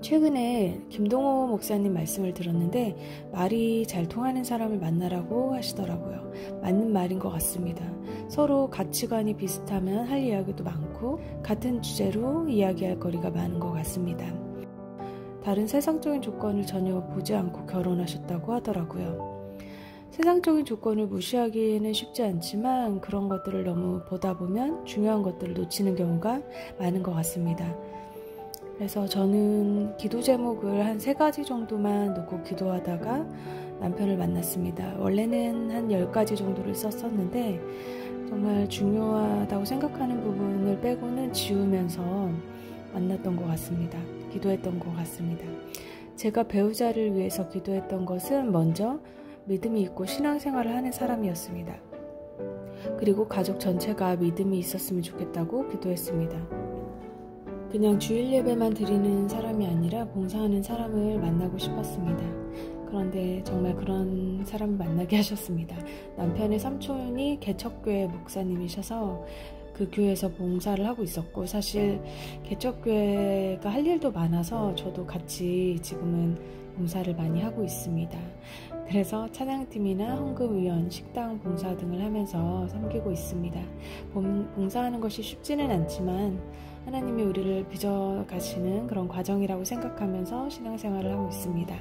최근에 김동호 목사님 말씀을 들었는데 말이 잘 통하는 사람을 만나라고 하시더라고요. 맞는 말인 것 같습니다. 서로 가치관이 비슷하면 할 이야기도 많고 같은 주제로 이야기할 거리가 많은 것 같습니다. 다른 세상적인 조건을 전혀 보지 않고 결혼하셨다고 하더라고요. 세상적인 조건을 무시하기는 쉽지 않지만 그런 것들을 너무 보다 보면 중요한 것들을 놓치는 경우가 많은 것 같습니다. 그래서 저는 기도 제목을 한 3가지 정도만 놓고 기도하다가 남편을 만났습니다. 원래는 한 10가지 정도를 썼었는데 정말 중요하다고 생각하는 부분을 빼고는 지우면서 만났던 것 같습니다. 기도했던 것 같습니다. 제가 배우자를 위해서 기도했던 것은 먼저 믿음이 있고 신앙생활을 하는 사람이었습니다. 그리고 가족 전체가 믿음이 있었으면 좋겠다고 기도했습니다. 그냥 주일 예배만 드리는 사람이 아니라 봉사하는 사람을 만나고 싶었습니다. 그런데 정말 그런 사람을 만나게 하셨습니다. 남편의 삼촌이 개척교회 목사님이셔서 그 교회에서 봉사를 하고 있었고, 사실 개척교회가 할 일도 많아서 저도 같이 지금은 봉사를 많이 하고 있습니다. 그래서 찬양팀이나 헌금위원, 식당 봉사 등을 하면서 섬기고 있습니다. 봉사하는 것이 쉽지는 않지만 하나님이 우리를 빚어가시는 그런 과정이라고 생각하면서 신앙생활을 하고 있습니다.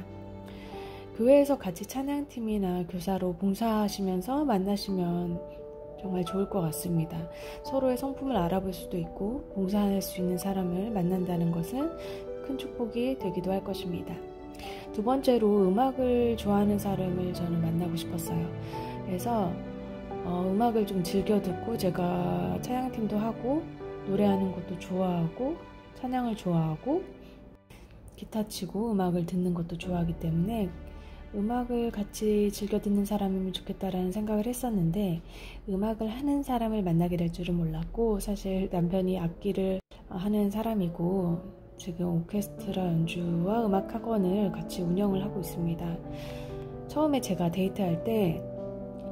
교회에서 같이 찬양팀이나 교사로 봉사하시면서 만나시면 정말 좋을 것 같습니다. 서로의 성품을 알아볼 수도 있고 봉사할 수 있는 사람을 만난다는 것은 큰 축복이 되기도 할 것입니다. 2번째로 음악을 좋아하는 사람을 저는 만나고 싶었어요. 그래서 음악을 좀 즐겨 듣고, 제가 찬양팀도 하고 노래하는 것도 좋아하고 찬양을 좋아하고 기타 치고 음악을 듣는 것도 좋아하기 때문에 음악을 같이 즐겨 듣는 사람이면 좋겠다라는 생각을 했었는데, 음악을 하는 사람을 만나게 될 줄은 몰랐고, 사실 남편이 악기를 하는 사람이고 지금 오케스트라 연주와 음악 학원을 같이 운영을 하고 있습니다. 처음에 제가 데이트할 때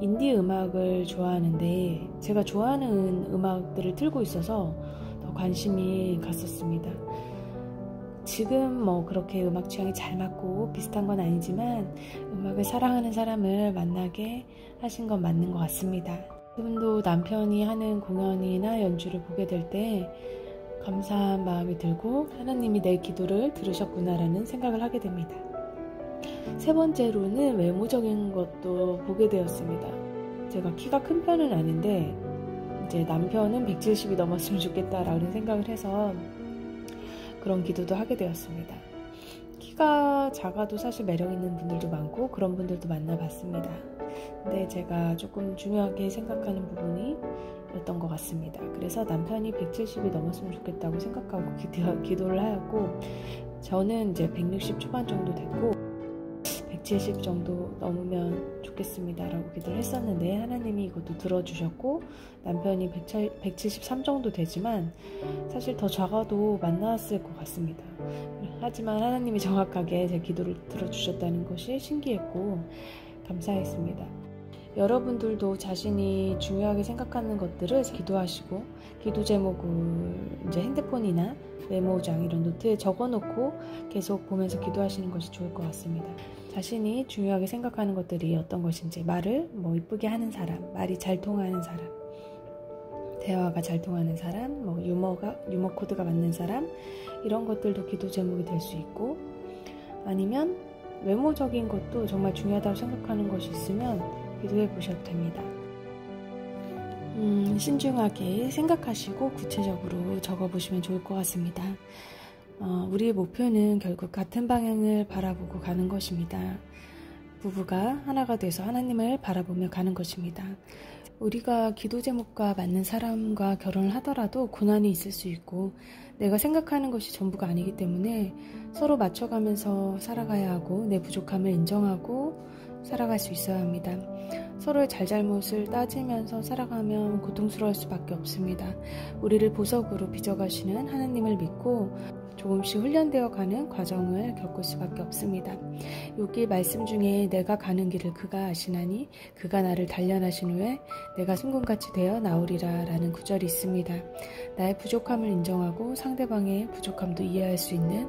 인디 음악을 좋아하는데 제가 좋아하는 음악들을 틀고 있어서 더 관심이 갔었습니다. 지금 그렇게 음악 취향이 잘 맞고 비슷한 건 아니지만 음악을 사랑하는 사람을 만나게 하신 건 맞는 것 같습니다. 지금도 남편이 하는 공연이나 연주를 보게 될 때 감사한 마음이 들고 하나님이 내 기도를 들으셨구나라는 생각을 하게 됩니다. 3번째로는 외모적인 것도 보게 되었습니다. 제가 키가 큰 편은 아닌데 이제 남편은 170이 넘었으면 좋겠다라는 생각을 해서 그런 기도도 하게 되었습니다. 키가 작아도 사실 매력 있는 분들도 많고 그런 분들도 만나봤습니다. 근데 제가 조금 중요하게 생각하는 부분이 였던 것 같습니다. 그래서 남편이 170이 넘었으면 좋겠다고 생각하고 기도를 하였고, 저는 이제 160 초반 정도 됐고 170 정도 넘으면 좋겠습니다 라고 기도를 했었는데, 하나님이 이것도 들어주셨고 남편이 173 정도 되지만 사실 더 작아도 만났을 것 같습니다. 하지만 하나님이 정확하게 제 기도를 들어주셨다는 것이 신기했고 감사했습니다. 여러분들도 자신이 중요하게 생각하는 것들을 기도하시고, 기도 제목을 이제 핸드폰이나 메모장 이런 노트에 적어놓고 계속 보면서 기도하시는 것이 좋을 것 같습니다. 자신이 중요하게 생각하는 것들이 어떤 것인지, 말을 이쁘게 하는 사람, 말이 잘 통하는 사람, 대화가 잘 통하는 사람, 유머 코드가 맞는 사람, 이런 것들도 기도 제목이 될 수 있고, 아니면 외모적인 것도 정말 중요하다고 생각하는 것이 있으면 기도해 보셔도 됩니다. 신중하게 생각하시고 구체적으로 적어보시면 좋을 것 같습니다. 우리의 목표는 결국 같은 방향을 바라보고 가는 것입니다. 부부가 하나가 돼서 하나님을 바라보며 가는 것입니다. 우리가 기도 제목과 맞는 사람과 결혼을 하더라도 고난이 있을 수 있고 내가 생각하는 것이 전부가 아니기 때문에 서로 맞춰가면서 살아가야 하고 내 부족함을 인정하고 살아갈 수 있어야 합니다. 서로의 잘잘못을 따지면서 살아가면 고통스러울 수밖에 없습니다. 우리를 보석으로 빚어가시는 하나님을 믿고 조금씩 훈련되어 가는 과정을 겪을 수밖에 없습니다. 여기 말씀 중에 내가 가는 길을 그가 아시나니 그가 나를 단련하신 후에 내가 순금같이 되어 나오리라 라는 구절이 있습니다. 나의 부족함을 인정하고 상대방의 부족함도 이해할 수 있는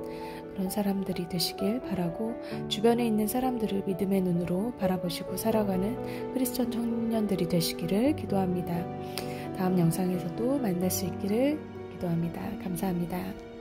그런 사람들이 되시길 바라고, 주변에 있는 사람들을 믿음의 눈으로 바라보시고 살아가는 크리스천 청년들이 되시기를 기도합니다. 다음 영상에서도 만날 수 있기를 기도합니다. 감사합니다.